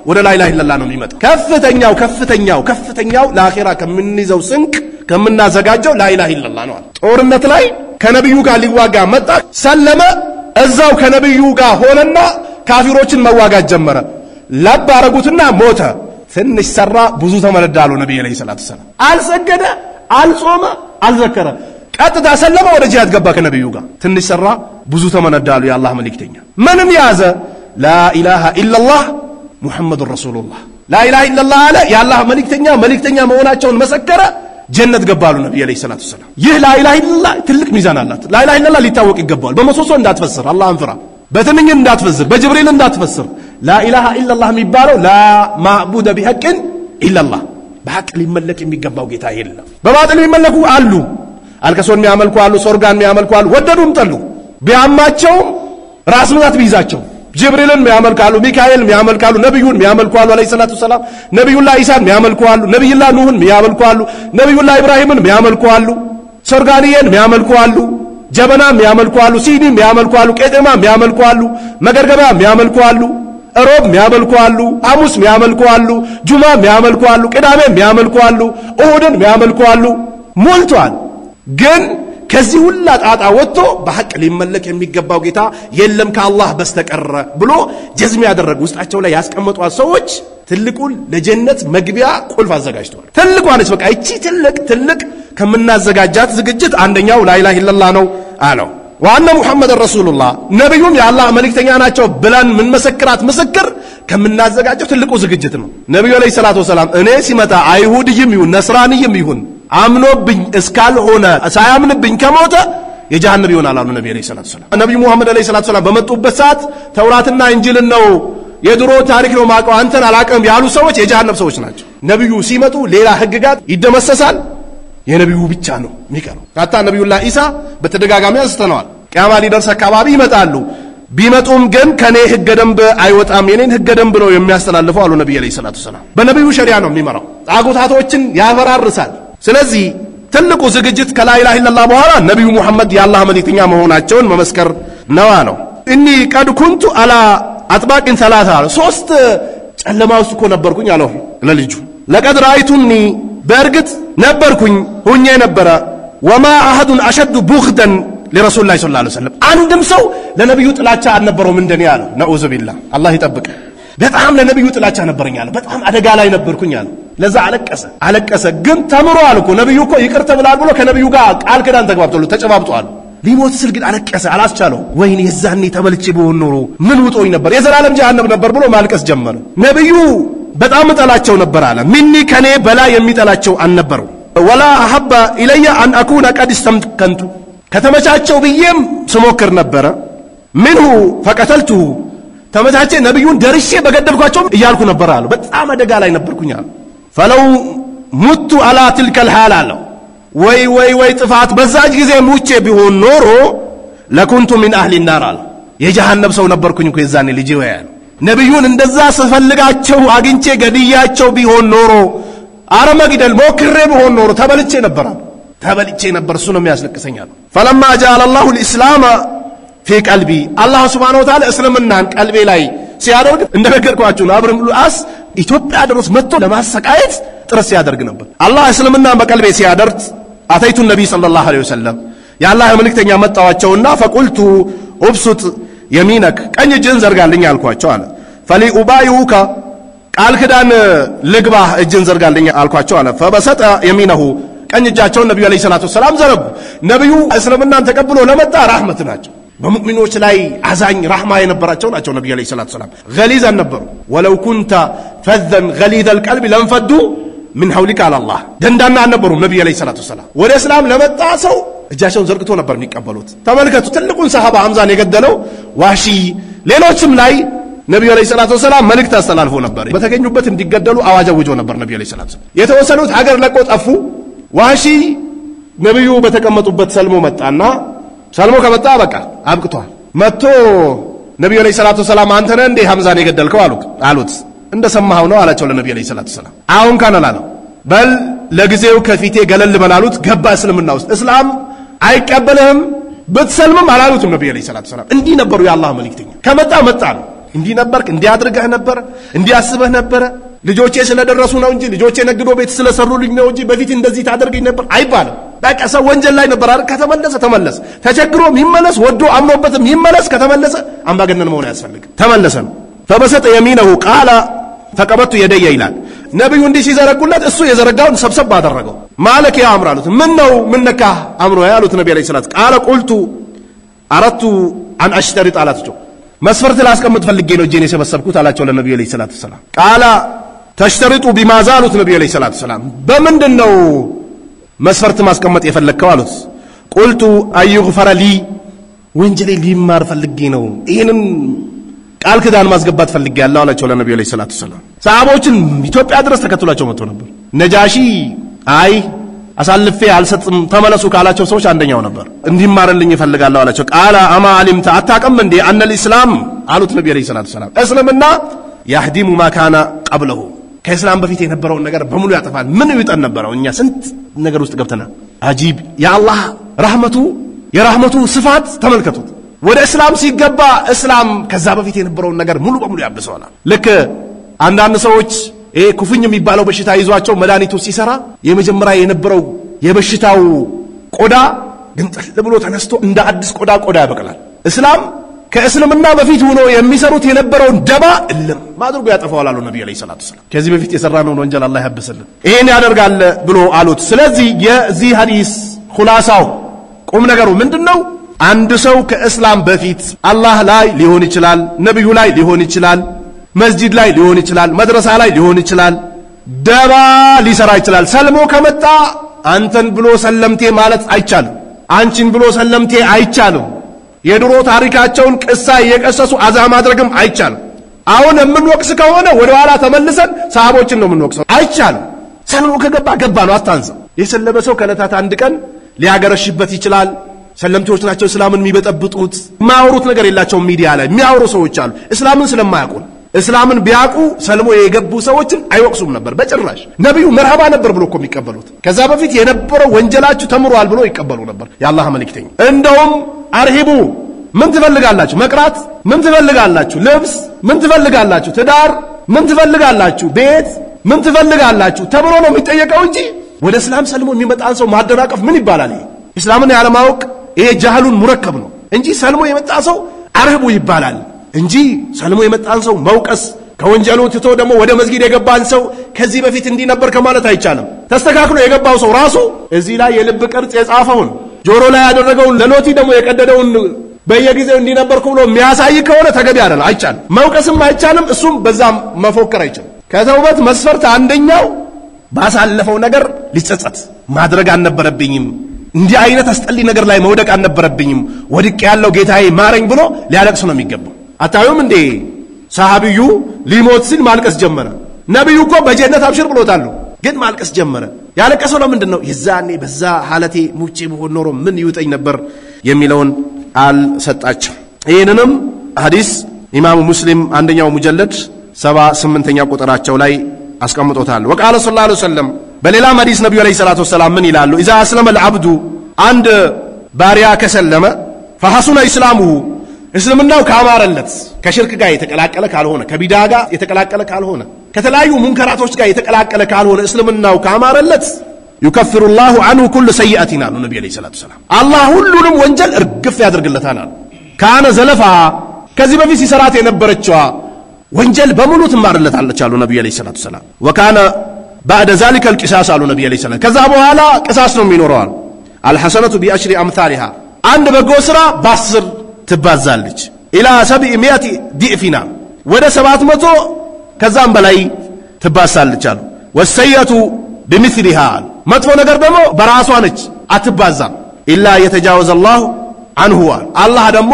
ወደ ላኢላሃ ኢላላህ ነው የሚመጣው ከፍተኛው ለአኺራ ከምንይዘው ስንቅ ከምናዘጋጀው ላኢላሃ ኢላላህ ነው ጦርነት ላይ ከነብዩ ጋር ሊዋጋ መጣ ሰለመ እዛው ከነብዩ ጋር ሆነና ካፊሮችን መዋጋት ጀመረ ለባረጉትና ሞተ ትንሽ ሰራ ብዙ ተመረዳሉ ነብዩ ሰለላሁ ዐለይሂ ወሰለም አልሰገደ አልጾመ አልዘከረ ቀጥታ ሰለመ ወደ ጂሃድ ገባ ከነብዩ ጋር ትንሽ ሰራ ብዙ ተመነዳሉ የአላህ መልእክተኛ ምንም ያዘ ላኢላሃ ኢላላህ ሙሐመድ ረሱሉላህ ላኢላሃ ኢላላህ አለ የአላህ መልእክተኛ መሆናቸውን መሰከረ ጀነት ገባሉ ነብዩ ሰለላሁ ዐለይሂ ወሰለም ይህ ላኢላሃ ኢላላህ ትልቅ ሚዛን አላት ላኢላሃ ኢላላህ ሊታወቅ ይገባል በመሶሶ እንዳትፈስር አላህን ፍራ በትንኝ እንዳትፈስር በጅብሪል እንዳትፈስር ላኢላሃ ኢላላህ የሚባለው ላ ማዕቡደ ቢሐቅን ኢላላህ በሐቅ ሊመለክ የሚገባው ጌታ የለም በባጥል የሚመለኩ አሉ አልከሶን የሚያመልኩ አሉ ሶርጋን የሚያመልኩ አሉ ወደዱም ጠሉ ቢያማቸው ራስ ምታት ቢይዛቸው ጅብሪልን የሚያመልካሉ ሚካኤልን የሚያመልካሉ ነብዩን የሚያመልኩ አለይሂ ሰላቱ ሰላም ነብዩላህ ኢሳን የሚያመልኩ አሉ ነብዩላህ ኑህን የሚያመልኩ አሉ ነብዩላህ ኢብራሂምን የሚያመልኩ አሉ ሶርጋንየን የሚያመልኩ አሉ ጀበና የሚያመልኩ አሉ ሲኒ የሚያመልኩ አሉ ቄጤማ የሚያመልኩ አሉ መገርገባ የሚያመልኩ አሉ ሮብ የሚያመልኩ አሉ ሐሙስ የሚያመልኩ አሉ ጁማ የሚያመልኩ አሉ ቅዳሜ የሚያመልኩ አሉ እሁድን የሚያመልኩ አሉ ሞልቷል ግን ከዚህ ሁላ ጣጣ ወጥቶ በሐቅ ሊመለክ የሚገባው ጌታ የለም ከአላህ በስተቀር ብሎ ጀዝም ያደረጉ ውስጣቸው ላይ ያስቀመጧል ሰዎች ትልቁን ለጀነት መግቢያ ቁልፍ አዘጋጅተዋል ትልቁ አለች በቃ እቺ ትልቅ ከምናዘጋጃት ዝግጅት አንደኛው ላኢላሃ ኢላላህ ነው አለው ዋና ሙሐመድ ረሱሉላህ ነብዩም የአላህ መልእክተኛ ናቸው ብለን ምን መሰክራት ምስክር ከምናዘጋጀው ትልቁ ዝግጅት ነው ነብዩ አለይሂ ሰላቱ ወሰለም እኔ ሲመጣ አይሁድይም ይሁን ነስራንይም ይሁን አምኖብኝ እስካልሆነ ሳያምንብኝ ከሞተ የጀሃነም ይሆናል አሉ ነብዩ አለይሂ ሰላቱ ወሰለም ነብዩ ሙሐመድ አለይሂ ሰላቱ ወሰለም በመጡበት ሰዓት ተውራትና እንጂልን ነው የድሮ ታሪክ ነው ማቀው አንተን አላቀም ያሉ ሰዎች የጀሃነም ሰዎች ናቸው ነብዩ ሲመጡ ሌላ ህግጋት ይደመሰሳል የነብዩ ብቻ ነው የሚቀረው አታ ነብዩላህ ኢሳ በተደጋጋሚ አንስተነዋል ቂያማ ሊደርስ አካባቢ ይመጣሉ ቢመጡም ግን ከኔ ህገ ደንብ አይወጣም የኔን ህገ ደንብ ነው የሚያስተላልፉ አሉ ነብዩ አለይሂ ሰላቱ ወሰለም በነብዩ ሸሪዓ ነው የሚመራው ጣዖታቶችን ያፈራርሳል ስለዚህ ትልቁ ዝግጅት ከላኢላሃ ኢላላህ በኋላ ነብዩ ሙሐመድ የአላህ መልእክተኛ መሆናቸውን መመስከር ነው እኒ ቀድ ኩንቱ አላ አጥባቂን ሰላሳ ሶስት ጨለማ ውስጥ እኮ ነበርኩኝ አለው ለልጁ ለቀድ ራይቱኒ በእርግጥ ነበርኩኝ ሁኜ ነበረ ወማ አሐዱን አሸዱ ቡግደን لرسول الله صلى الله عليه وسلم عندم سو لنبيو ጥላቻ አልነበረውም እንደኔ ያለው ነኡዝ ቢላህ አላህ ይጠብቅ በጣም ለነብዩ ጥላቻ ነበርኝ አለ በጣም አደጋ ላይ ነበርኩኝ አለ ለዛ አለቀሰ ግን ተምሮ አልኩ ነብዩ እኮ ይቅር ተብሏል ብሎ ከነብዩ ጋር ቃል ኪዳን ተጨባብጧል ሊሞት ስል ግን አለቀሰ አላስቻለው ወይኔ የዛኔ ተበልጬ በሆነ ኖሮ ምን ውጦኝ ነበር የዘላለም ጀሃነም ነበር ብሎ ማልቀስ ጀመረ ነብዩ በጣም ጠላቸው ነበር አለ ሚኒ ከኔ በላይ የሚጠላቸው አልነበረው ወላ አሐበ ኢለየ አን አኩነ ቀድ استمكنت ከተመቻቸው ብዬም ስሞክር ነበር منه فقتلته ተመቻቸ ነብዩን ደርሼ በገደልኳቸው እያልኩ ነበር አለ በጣም አደጋ ላይ ነበርኩኝ አለ فلو مت على تلك الحال አለ ወይ ጥፋት በዛች ጊዜ ሙቼ ቢሆን ኖሮ ለኩንቱ من اهل النار አለ የጀሃነም ሰው ነበርኩኝ እኮ የዛኔ ልጅ ወያለ ነብዩን እንደዛ ስፈልጋቸው አግኝቼ ገድያቸው ቢሆን ኖሮ አረመግደል ሞክሬ ቢሆን ኖሮ ተበልጬ ነበር እሱ ነው የሚያስለቅሰኛል فلما جعل الله الاسلام في قلبي الله سبحانه وتعالى እስልምናን ቀልቤ ላይ ሲያደርግ እንደነገርኳችሁ ነው አብረም ሉአስ ኢትዮጵያ ድረስ መጥቶ ለማሰቃየት ጥረት ሲያደርግ ነበር አላህ እስልምናን በቀልቤ ሲያደርግ አተይቱ ነብይ ሰለላሁ ዐለይሂ ወሰለም ያላህ መልእክተኛ መጣዋቸውና فقلت ابسط يمينك ቀኝ እጅን ዘርጋልኝ አልኳቸው አለ فليؤبايوك ቃል ኪዳን ልግባ እጅን ዘርጋልኝ አልኳቸው አለ فبسط يمينه ቀኝ እጃቸውን ነብዩ አለይሂ ሰላቱ ሰላም ዘረጉ ነብዩ እስልምናን ተቀብሎ ለመጣ ረህመት ናቸው በሙእሚኖች ላይ አዛኝ ረህማ የነበራቸው ናቸው ነብዩ አለይሂ ሰላቱ ሰላም ገሊዛን ነበሩ ወለው ኩንተ ፈዘን ገሊዘ القلب لانفضوا من حولك على الله ደንዳና ነበሩ ነብዩ አለይሂ ሰላቱ ሰላም ወደ እስላም ለመጣ ሰው እጃቸውን ዘርግቶ ነበር የሚቀበሉት ተመልከቱ ትልቁን ሰሃባ ሐምዛን የገደለው ዋሺ ሌሎችም ላይ ነብዩ አለይሂ ሰላቱ ሰላም መልእክት አስተላልፎ ነበር በተገኙበት እንዲገደሉ አዋጅ አውጆ ነበር ነብዩ አለይሂ ሰላቱ የተወሰኑት ሀገር ለቆ ጠፉ ዋሺ ነብዩ በተቀመጡበት ሰልሞ መጣና ሰልሞ ከመጣ በቃ አብቅቷል መጥቶ ነብዩ አለይሂ ሰላቱ ሰላም አንተ ነህ እንዴ ሐምዛን የገደልከው አሉት እንደሰማኸው ነው አላቸው ለነብዩ አለይሂ ሰላቱ ሰላም አሁን ካናላለው በል ለጊዜው ከፊቴ ገለል በላሉት ገባ እስልምና ውስጥ እስላም አይቀበልህም ብትሰልምም አላሉትም ነብዩ አለይሂ ሰላቱ ሰላም እንዲህ ነበሩ የአላህ መልእክተኛ ከመጣ ነው እንዲህ ነበርክ እንዲያድርገህ ነበር እንዲያስበህ ነበር ልጆቼ ስለደረሱ ነው እንጂ ልጆቼ ነግዶ ቤት ስለሰሩልኝ ነው እንጂ በፊት እንደዚህ ታደርገኝ ነበር አይባልም በቃ ሰው ወንጀል ላይ ነበር አይደል ከተመለሰ ተቸግሮም ይመለስ ወዶ አምሮበትም ይመለስ ከተመለሰ አምባገነን መሆን ያስፈልግ ተመለሰ فبسط يمينه قال فقبضت يدي ይላል ነብዩ እንዲህ ሲዘረጉለት እሱ የዘረጋውን ሰብሰብ አደረገው ማለክ ያ አምር አሉት ምን ነው ምን ነካ አምሮ ያሉት ነብዩ አለይሂ ሰላቱ قال قلت اردت ان اشترط አላቸው መስፈርት ላስቀምጥ ፈልጌ ነው እጄን የሰበሰብኩት አላቸው ለነብዩ አለይሂ ሰላቱ ሰላም قال تشترط بما زالت نبي عليه الصلاه والسلام በምንድነው መስፈርት ማስቀመጥ የፈለከው አሉት قلت ايغفر لي ወንጀሌ ሊማር ፈልጌ ነው ይሄንን ቃል ኪዳን ማስገባት ፈልጌ ያለው አላቸው ለነብዩ አለይሂ ሰላቱ ሰላም ሰሃቦችን ኢትዮጵያ ድረስ ተከትሏቸው መጥቶ ነበር ነጃሺ አይ አሳልፌ አልሰጥም ተመለሱ ካላቸው ሰዎች አንደኛው ነበር እንዲማርልኝ ይፈልጋል አላቸው قال اما علمت اتقم እንዴ ان الاسلام አሉት ነብዩ አለይሂ ሰላቱ ሰላም እስልምና يهدم ما كان قبله ከእስላም በፊት የነበረውን ነገር በሙሉ ያጠፋል ምን ይጠን ነበረው እኛ ስንት ነገር ውስጥ ገብተናል አጂብ ያአላህ የራህመቱ ስፋት ተመልከቱት ወደ እስላም ሲገባ እስላም ከዛ በፊት የነበረውን ነገር ሙሉ በሙሉ ያብሰዋል ልክ አንዳንድ ሰዎች ኩፍኝ የሚባለው በሽታ ይዟቸው መድኃኒቱ ሲሰራ የመጀመሪያ የነበረው የበሽታው ቆዳ ግን ብሎ ተነስቶ እንደ አዲስ ቆዳ ያበቅላል እስላም ከእስልምና በፊት ሆኖ የሚሰሩት የነበረውን ደባ እልም ማድረጉ ያጠፋዋል አሉ ነብዩ አለይሂ ሰላቱ ሰላም ከዚህ በፊት የሰራነው ወንጀል አላህ ያብስልን ይሄን ያደርጋል ብሎ አሉት ስለዚህ የዚህ ሐዲስ ኹላሳው ቁም ነገሩ ምንድነው አንድ ሰው ከእስላም በፊት አላህ ላይ ሊሆን ይችላል ነብዩ ላይ ሊሆን ይችላል መስጂድ ላይ ሊሆን ይችላል መድረሳ ላይ ሊሆን ይችላል ደባ ሊሰራ ይችላል ሰልሞ ከመጣ አንተን ብሎ ሰለምቴ ማለት አይቻልም አንቺን ብሎ ሰለምቴ አይቻልም የድሮ ታሪካቸውን ቅሳ እየቀሰሱ አዛ ማድረግም አይቻልም አሁን የምንወቅስ ከሆነ ወደ ኋላ ተመልሰን ሰሃቦችን ነው የምንወቅሰው አይቻልም ሰልሞ ከገባ ነው አታንሳ የሰለበ ሰው ከለታት አንድ ቀን ሊያገረሽበት ይችላል ሰለምቶች ናቸው እስላምን የሚበጠብጡት ማውሩት ነገር የላቸው ሚዲያ ላይ የሚያወሩ ሰዎች አሉ እስላምን ስለማያውቁ እስላምን ቢያውቁ ሰልሞ የገቡ ሰዎችን አይወቅሱም ነበር በጭራሽ ነብዩ መርሃባ ነበር ብሎ የሚቀበሉት ከዛ በፊት የነበረው ወንጀላችሁ ተምሯል ብሎ ይቀበሉ ነበር ያላህ መልእክተኛ እንደውም አርሂቡ ምን ትፈልጋላችሁ መቅራት ምን ትፈልጋላችሁ ልብስ ምን ትፈልጋላችሁ ትዳር ምን ትፈልጋላችሁ ቤት ምን ትፈልጋላችሁ ተብሎ ነው የሚጠየቀው እንጂ ወደ እስላም ሰልሞ የሚመጣን ሰው ማደናቀፍ ምን ይባላል እስላምን ያለማወቅ ይሄ ጃህሉን ሙረከብ ነው እንጂ ሰልሞ የመጣ ሰው አርህቡ ይባላል እንጂ ሰልሞ የመጣን ሰው መውቀስ ከወንጀሉ ትቶ ደግሞ ወደ መስጊድ የገባን ሰው ከዚህ በፊት እንዲህ ነበር ከማለት አይቻልም ተስተካክሎ የገባው ሰው ራሱ እዚህ ላይ የልብ ቅርጽ የጻፈውን ጆሮ ላይ ያደረገውን ለሎቲ ደግሞ የቀደደውን በየጊዜው እንዲህ ነበርኩ ብሎ የሚያሳይ ከሆነ ተገቢ አይደለም አይቻልም መውቀስም አይቻልም እሱም በዛም መፎከር አይቻልም ከተውበት መስፈርት አንደኛው ባሳለፈው ነገር ሊጸጸት ማድረግ አልነበረብኝም እንዲህ አይነት አስጠሊ ነገር ላይ መውደቅ አልነበረብኝም ወድቅ ያለው ጌታዬ ማረኝ ብሎ ሊያለቅስ ነው የሚገባው አታዩም እንዴ ሰሃቢዩ ሊሞት ሲል ማልቀስ ጀመረ ነብዩ እኮ በጀነት አብሽር ብሎታል ግን ማልቀስ ጀመረ ያለቀሰው ለምንድነው የዛኔ በዛ ሐለቴ ሙጪ ቢሆን ኖሮ ምን ይውጠኝ ነበር የሚለውን አልሰጣቸው ይሄንንም ሐዲስ ኢማሙ ሙስሊም አንደኛው ሙጀለድ 78ኛ ቁጥራቸው ላይ አስቀምጦታል ወቃለ ሰለላሁ ዐለይሂ ወሰለም በሌላ ሐዲስ ነብዩ አለይሂ ሰላቱ ወሰለም ምን ይላሉ اذا اسلم العبد አንድ ባሪያ ከሰለመ فحسن اسلامه እስልምናው ካማረለት ከሽርክ ጋር የተቀላቀለ ካልሆነ ከቢዳ ጋር የተቀላቀለ ካልሆነ ከተለያዩ ሙንከራቶች ጋር የተቀላቀለ ካልሆነ እስልምናው ካማረለት يكفر الله عنه كل سيئة አሉ ነብዩ አለይሂ ሰላቱ ወሰለም አላህ ሁሉንም ወንጀል እርግፍ ያደርግለታል ካነ ዘለፋ ከዚህ በፊት ሲሰራት የነበረችዋ ወንጀል በሙሉ ትማርለታለች አሉ ነብዩ አለይሂ ሰላቱ ወሰለም وكان بعد ذلك القصاص አሉ ነብዩ አለይሂ ሰላቱ ከዛ በኋላ ቅሳስ ነው የሚኖረው الحسنة بأشر أمثالها አንድ በጎ ስራ በ10 ትባዛለች الى 700 ضعفنا ወደ 700 ከዛም በላይ ትባዛለች አሉ والسيئة بمثلها መጥፎ ነገር ደግሞ በራሷ ነች አትባዛም إلا يتجاوز الله عنه الله ደግሞ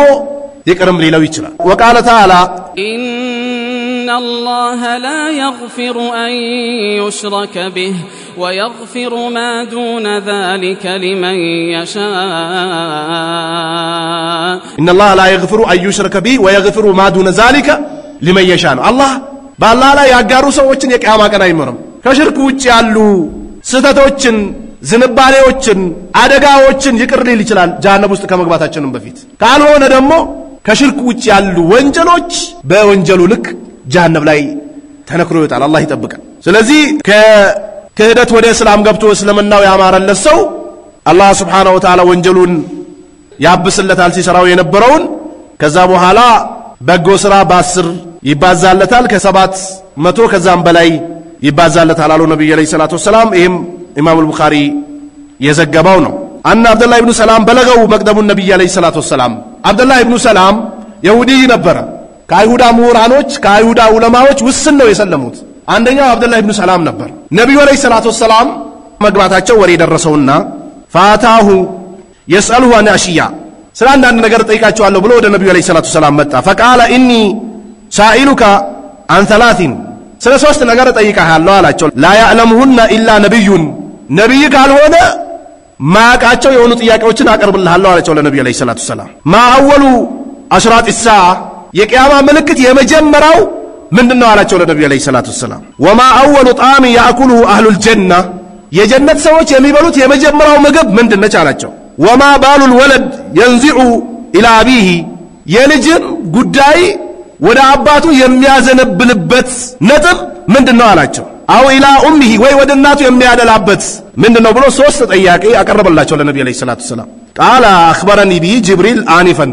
ይቅርም ሊለው ይችላል وقال تعالى إن الله لا يغفر أن يشرك به ويغفر ما دون ذلك لمن يشاء إن الله لا يغفر أن يشرك به ويغفر ما دون ذلك لمن يشاء الله بالله لا ያጋሩ ሰዎችን የቂያማ ቀን አይመረም ከሽርክ ውጭ ያሉ ስተቶችን ዝንባሌዎችን አደጋዎችን ይቅር ሊል ይችላል ጀሃነም ውስጥ ከመግባታችንም በፊት ካልሆነ ደግሞ ከሽርክ ውጭ ያሉ ወንጀሎች በወንጀሉ ልክ ጀሃነም ላይ ተነክሮ ይወጣል አላህ ይጠብቀን ስለዚህ ከክህደት ወደ እስላም ገብቶ እስልምናው ያማረለት ሰው አላህ Subhanahu Wa Ta'ala ወንጀሉን ያብስለታል ሲሰራው የነበረውን ከዛ በኋላ በጎ ስራ በ10 ይባዛለታል ከ700 ከዛም በላይ ይባዛለታል አሉ ነብዩ አለይሂ ሰላቱ ወሰለም ይሄም ኢማም አልቡኻሪ የዘገበው ነው አን አብዱላህ ኢብኑ ሰላም በለገው መቅደሙ ነብዩ አለይሂ ሰላቱ ወሰለም አብዱላህ ኢብኑ ሰላም ይሁዲ ነበር ከአይሁዳ ምሁራኖች ከአይሁዳ ዑለማዎች ውስን ነው የሰለሙት አንደኛው አብዱላህ ኢብኑ ሰላም ነበር ነብዩ አለይሂ ሰላቱ ወሰለም መግባታቸው ወሬ ደረሰውና ፋታሁ يسأله عن أشياء سلام عند نجار تيجي الله بلو ده النبي عليه الصلاة والسلام متى فقال إني سائلك عن 3 سلسوست نجار تيجي الله على شو لا يعلمهن إلا نبي قال هنا ما كاتشوا يونت إياك وشنا أقرب الله على شو النبي عليه الصلاة والسلام ما أول أشراط الساعة يكيما ملكت يمجمراو من دنوا على شو النبي عليه الصلاة والسلام وما أول طعام يأكله أهل الجنة يجنة سوت يميبلوت يمجمراو مجب من دنوا على شو وما بال الولد ينزع إلى أبيه يلجن قداي ودا أباتو يميازنبلبت نتم من دنوا على شو أو إلى أمه وي ودناتو يمياد العبت من دنوا بلو سوست أياكي أقرب الله شو النبي عليه الصلاة والسلام قال أخبرني به جبريل آنفا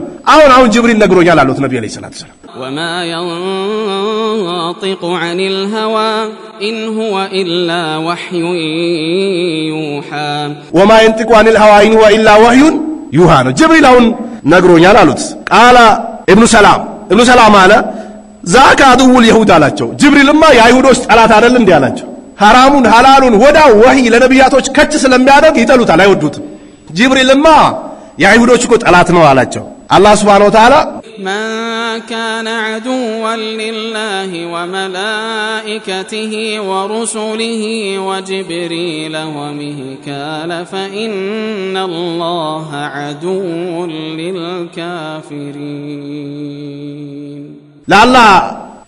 أو جبريل نقروا يالا لوت النبي عليه الصلاة والسلام وما ينطق عن الهوى إن هو إلا وحي يوحى وما ينطق عن الهوى إن هو إلا وحي يوحى جبريل نقروا يالا لوت قال ابن سلام على ذاك عدو اليهود على جبريل ما يهودوش على تعالى دي على حرام حلال ودا وحي لنبياتوች ከች ስለሚያደርግ ይጠሉታል አይወዱትም جبريل ما يهودوች እኮ ጠላት ነው አላቸው الله سبحانه وتعالى من كان عدوا لله وملائكته ورسله وجبريل وميكال فإن الله عدو للكافرين لله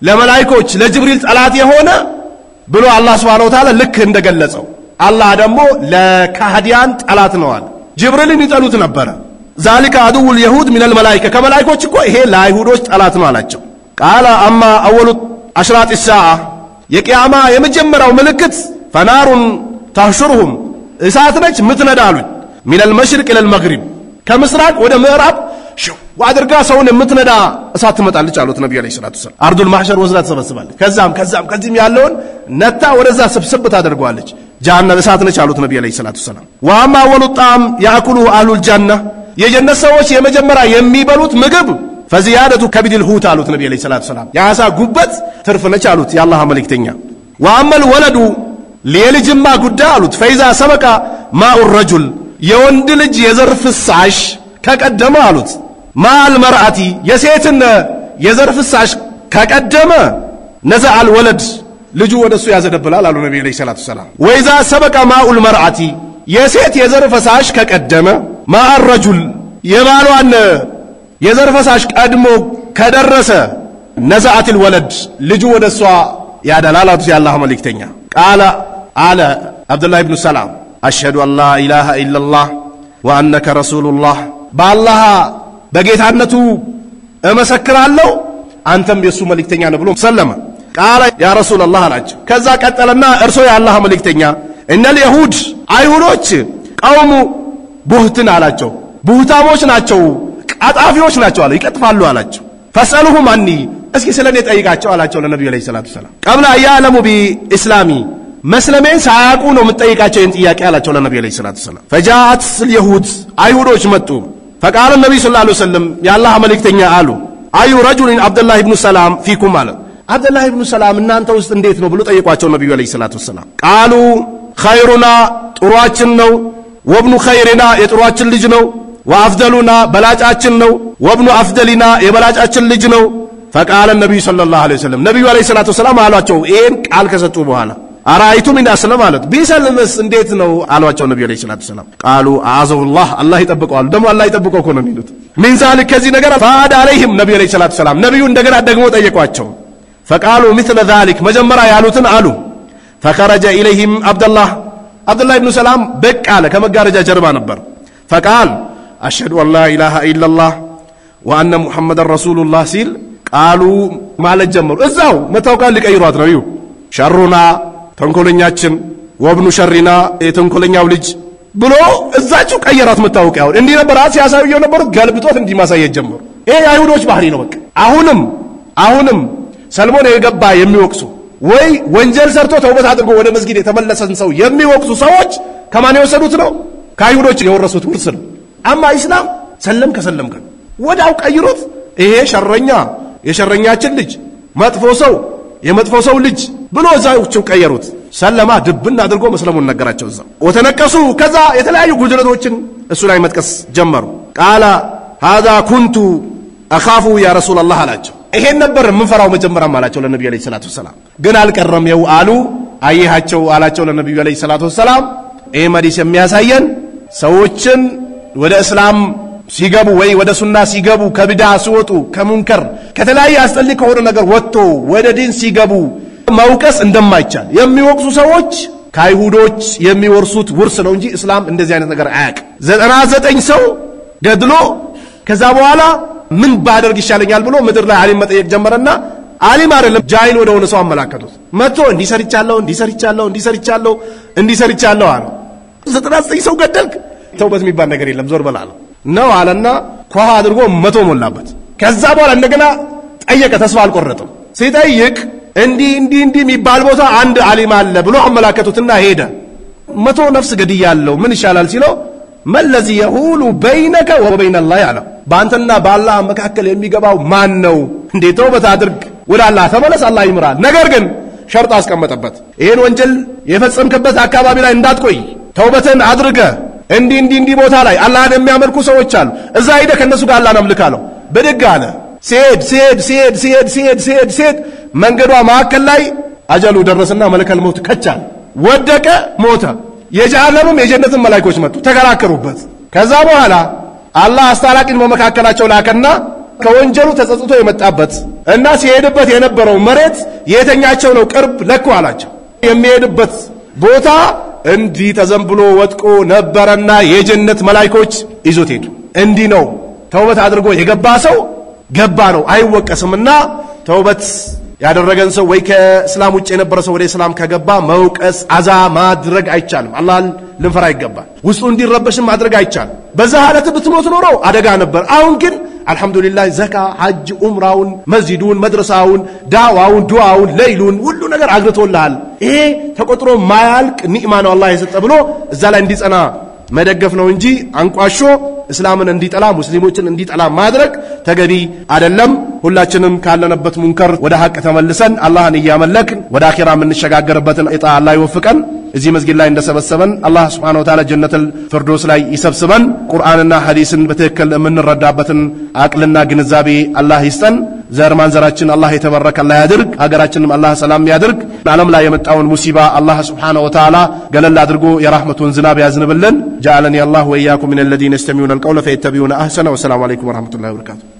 ለመላእክቶች ለጅብሪል ጠላት የሆነ ብሎ الله سبحانه وتعالى ልክ እንደገለጸው الله ደግሞ ለካህዲያን ጠላት ነው አለ ጅብሪልን ይጠሉት ነበር ذلك عدو اليهود من الملائكة كملائكة እኮ ይሄ ለአይሁዶች ጠላት ነው አላቸው قال اما اول اشراط الساعه የቂያማ የመጀመሪያው ምልክት فنار تحشرهم እሳት ነች ምትነዳሉ من المشرق الى المغرب ከምስራቅ ወደ ምዕራብ ሽው አድርጋ ሰውን የምትነዳ እሳት ትመጣለች አሉት ነብዩ አለይሂ ሰላቱ ሰላም አርዱል ማህሸር ወዝላ ተሰበስባለች ከዚህም ያለውን ነታ ወደዛ ስብስብ ታደርገዋለች ጀሃነም እሳት ነች አሉት ነብዩ አለይሂ ሰላቱ ሰላም ወአማ ወሉጣም ያኩሉ አህሉል ጀነ የጀነት ሰዎች የመጀመሪያ የሚበሉት ምግብ ፈዚያደቱ ከቢድል ሁት አሉት ነብዩ አለይሂ ሰላቱ ሰላም ያሳ ጉበት ትርፍ ነች አሉት ያላህ መልእክተኛ ወአመል ወለዱ ለልጅማ ጉዳይ አሉት ፈይዛ ሰበቃ ማኡ ረጁል የወንድ ልጅ የዘር ፍሳሽ ከቀደመ አሉት ማል መርአቲ የሴትን የዘር ፍሳሽ ከቀደመ ነዘአል ወለድ ልጁ ወደሱ ያዘደብላል አሉ ነብዩ አለይሂ ሰላቱ ሰላም ወይዛ ሰበቃ ማኡል መርአቲ የሴት የዘር ፍሳሽ ከቀደመ ማአር ረጁል የባሏን የዘር ፍሳሽ ቀድሞ ከደረሰ ነዘአትል ወለድ ልጁ ወደሷ ያደላል አሉ ያላህ መልእክተኛ ቃለ አለ አብዱላህ ኢብኑ ሰላም አሽሀዱ አን ላ ኢላሃ ኢላላህ ወአነከ ረሱሉላህ በአላህ በጌታነቱ እመሰክራለሁ አንተም የሱ መልእክተኛ ነህ ብሎ ሰለመ ቃለ ያ ረሱላህ አላቸው ከዛ ቀጠለና እርሶ የአላህ መልእክተኛ እነል ይሁድ አይሁዶች ቀውሙ ቡህትን አላቸው ቡህታሞች ናቸው ቀጣፊዎች ናቸው አለ ይቀጥፋሉ አላቸው ፈሰሉሁም አኒ እስኪ ስለኔ ጠይቃቸው አላቸው ለነብዩ አለይሂ ሰላቱ ሰላም ቀብለ አያለሙ ቢኢስላሚ መስለሜን ሳያውቁ ነው የምጠይቃቸው ይህን ጥያቄ አላቸው ለነብዩ አለይሂ ሰላቱ ሰላም ፈጃአት اليهود አይሁዶች መጡ فقال النبي صلى الله عليه وسلم يا الله መልእክተኛ አሉ አዩ رجل عبد الله ابن سلام فيكم አለ عبد الله ابن سلام እናንተ ውስጥ እንዴት ነው ብሎ ጠይቋቸው ነብዩ አለይሂ ሰላቱ ሰላም قالوا خيرنا ጥሩአችን ነው ወብኑ خيرنا የጥሩአችን ልጅ ነው وافضلنا በላጫችን ነው ወብኑ افضلنا የበላጫችን ልጅ ነው فقال النبي صلى الله عليه وسلم ነብዩ አለይሂ ሰላቱ ሰላም አሏቸው ይሄን ቃል ከሰጡ በኋላ አራይቱም ኢንአስለ ማለት ቢሰልምስ እንዴት ነው አሏቸው ነብዩ አለይሂ ሰላቱ ሰላም ቃሉ አዘሁላህ አላህ ይጠብቀዋል ደሞ አላህ ይጠብቀው እኮ ነው የሚሉት ምን ዛልክ ከዚህ ነገር ፈአድ አለይሂም ነብዩ አለይሂ ሰላቱ ሰላም ነብዩ እንደገና ደግሞ ጠየቋቸው فقالوا مثل ذلك መጀመሪያ ያሉትን አሉ فخرج اليهم عبد الله ابن سلام በቃ አለ ከመጋረጃ ጀርባ ነበር فقال اشهد ان لا اله الا الله وان محمد رسول الله ሲል ቃሉ ማለት ጀመሩ እዛው መታወቂያ ሊቀይሯት ነው ሸሩና ተንኮለኛችን ወብኑ ሸሪና የተንኮለኛው ልጅ ብሎ እዛችሁ ቀየራት መታወቂያው እንዲህ ነበር ሲያሳየው ነበር ገልብጦት እንዲህ ማሳየት ጀመሩ ይሄ አይሁዶች ባህሪ ነው በቃ አሁንም ሰልሞን የገባ የሚወቅሱ ወይ ወንጀል ሰርቶ ተውበት አድርጎ ወደ መስጊድ የተመለሰን ሰው የሚወቅሱ ሰዎች ከማን የወሰዱት ነው ከአይሁዶች የወረሱት ውርስ ነው አማ እስላም ሰለም ከሰለም ጋር ወዳው ቀይሩት ይሄ ሸረኛ የሸረኛችን ልጅ መጥፎ ሰው የመጥፎ ሰው ልጅ ብሎ ዛውቹ ቀየሩት ሰለማ ድብና አድርጎ መስለሙን ነገራቸው እዛው ወተነቀሱ ከዛ የተለያዩ ጉድለቶችን እሱ ላይ መጥቀስ ጀመሩ ቃላ هذا كنت اخاف يا رسول الله አላቸው ይሄን ነበር ምንፈራው መጀመሪያ አላቸው ለነብዩ አለይሂ ሰላቱ ሰላም ግን አልቀረም የው አሉ አይሃቸው አላቸው ለነብዩ አለይሂ ሰላቱ ሰላም ይሄ መዲስ የሚያሳየን ሰዎችን ወደ እስላም ሲገቡ ወይ ወደ ሱና ሲገቡ ከቢዳ ሲወጡ ከሙንከር ከተለያየ አስጠሊ ከሆነ ነገር ወጥቶ ወደ ዲን ሲገቡ ማውቀስ እንደማይቻል የሚወቅሱ ሰዎች ከአይሁዶች የሚወርሱት ውርስ ነው እንጂ እስላም እንደዚህ አይነት ነገር አያቅ 99 ሰው ገድሎ ከዛ በኋላ ምን ባደርግ ይሻለኛል ብሎ ምድር ላይ ዓሊም መጠየቅ ጀመረና ዓሊም አይደለም ጃሂል ወደ ሆነ ሰው አመላከቱት መጥቶ እንዲሰርቻለሁ አለ 99 ሰው ገደልክ ተውበት የሚባል ነገር የለም ዞር በላለ ነው አለና ኳህ አድርጎ መቶ ሞላበት ከዛ በኋላ እንደገና ጠየቀ ተስፋ አልቆረጠም ሲጠይቅ እንዲህ የሚባል ቦታ አንድ ዓሊም አለ ብሎ አመላከቱትና ሄደ መቶ ነፍስ ገድያለሁ ምን ይሻላል ሲለው መለዚ يهول بينك وبين الله ያለ ባንተና በአላህ መካከል የሚገባው ማን ነው እንዴ ተውበት አድርግ ወደ አላህ ተመለስ አላህ ይምራል ነገር ግን ሸርጥ አስቀመጠበት ይሄን ወንጀል የፈጸምከበት አካባቢ ላይ እንዳትቆይ ተውበትን አድርገ እንዲህ ቦታ ላይ አላህን የሚያመልኩ ሰዎች አሉ እዛ ሄደ ከነሱ ጋር አላህን አምልካለሁ በደግ አለ ሲሄድ መንገዷ ማከል ላይ አጀሉ ደረሰና መለከል ሞት ከቻል ወደቀ ሞተ የጀሃነምም የጀነትም መላእክቶች መጡ ተከራከሩበት ከዛ በኋላ አላህ አስታራቂን በመካከላቸው ላከና ከወንጀሉ ተጸጽቶ የመጣበት እና ሲሄድበት የነበረው መሬት የተኛቸው ነው ቅርብ ለኩ አላቸው የሚሄድበት ቦታ እንዲህ ተዘንብሎ ወጥቆ ነበርና የጀነት መላእክቶች ይዞት ሄዱ እንዲህ ነው ተውበት አድርጎ የገባ ሰው ገባ ነው አይወቀስምና ተውበት ያደረገን ሰው ወይ ከእስላም ውጭ የነበረ ሰው ወደ እስላም ከገባ መውቀስ አዛ ማድረግ አይቻልም አላህ ልንፈራ ይገባል ውስጡ እንዲረበሽ ማድረግ አይቻል በዛ ሐለት ብትሞት ኖሮ አደጋ ነበር አሁን ግን አልহামዱሊላህ ዘካ ሐጅ ዑምራውን መስጂዱን መድረሳውን ዳዋውን ዱዓውን ለይሉን ሁሉ ነገር አግርቶልሃል ይሄ ተቆጥሮ ማያልቅ ኒዕማ ነው አላህ የሰጠ ብሎ እዛ ላይ እንዲጸና መደገፍ ነው እንጂ አንቋሾ እስላምን እንዲጠላ ሙስሊሞችን እንዲጠላ ማድረግ ተገቢ አይደለም ሁላችንም ካለነበት ሙንከር ወደ ሐቅ ተመልሰን አላህን ያመለክን ወደ አኺራ እንሸጋገርበትን ኢጣ አላህ ይወፍቀን እዚህ መስጊድ ላይ እንደሰበሰበን አላህ Subhanahu Wa Ta'ala ጀነተል ፍርዶስ ላይ ይሰብስበን ቁርአንና ሐዲስን በትክክል የምንረዳበትን አቅልና ግንዛቤ አላህ ይስጠን ዘር ማንዘራችን አላህ የተበረከ አላህ ያድርግ ሀገራችንም አላህ ሰላም ያድርግ ዓለም ላይ የመጣውን ሙሲባ አላህ Subhanahu Wa Ta'ala ገለል አድርጎ የራህመቱን ዝናብ ያዝንብልን جعلني الله واياكم من الذين يستمعون القول فيتبعون احسنه والسلام عليكم ورحمه الله وبركاته